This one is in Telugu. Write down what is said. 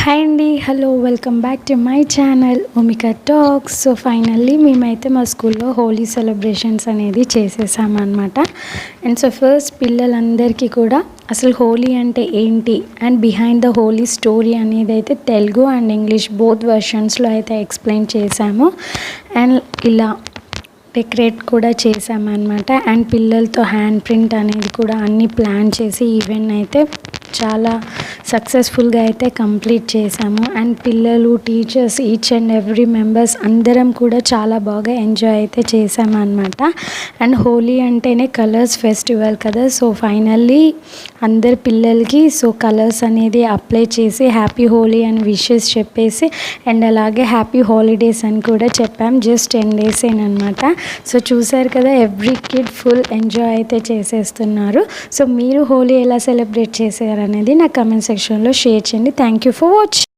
హాయ్ అండి, hello, welcome back to my channel Omika talks. So finally మేమైతే మా స్కూల్లో హోలీ సెలబ్రేషన్స్ అనేది చేసేసామన్నమాట. అండ్ సో ఫస్ట్ పిల్లలందరికీ కూడా అసలు హోలీ అంటే ఏంటి and behind the Holi story అనేది అయితే తెలుగు అండ్ ఇంగ్లీష్ బోత్ వెర్షన్స్లో అయితే ఎక్స్ప్లెయిన్ చేశాము. అండ్ ఇలా డెకరేట్ కూడా చేసామన్నమాట. అండ్ పిల్లలతో హ్యాండ్ ప్రింట్ అనేది కూడా అన్నీ ప్లాన్ చేసి ఈవెంట్ అయితే చాలా సక్సెస్ఫుల్గా అయితే కంప్లీట్ చేసాము. అండ్ పిల్లలు, teachers, each and every members అందరం కూడా చాలా బాగా ఎంజాయ్ అయితే చేసామన్నమాట. అండ్ హోలీ అంటేనే కలర్స్ ఫెస్టివల్ కదా. సో ఫైనల్లీ అందరి పిల్లలకి కలర్స్ అనేది అప్లై చేసి హ్యాపీ హోలీ అని విషెస్ చెప్పేసి అండ్ అలాగే హ్యాపీ హాలిడేస్ అని కూడా చెప్పాం. జస్ట్ 10 days అనమాట. సో చూసారు కదా, ఎవ్రీ కిడ్ ఫుల్ ఎంజాయ్ అయితే చేసేస్తున్నారు. సో మీరు హోలీ ఎలా సెలబ్రేట్ చేశారనేది నా కమెంట్ సెక్షన్లో షేర్ చేయండి. Thank you for watching.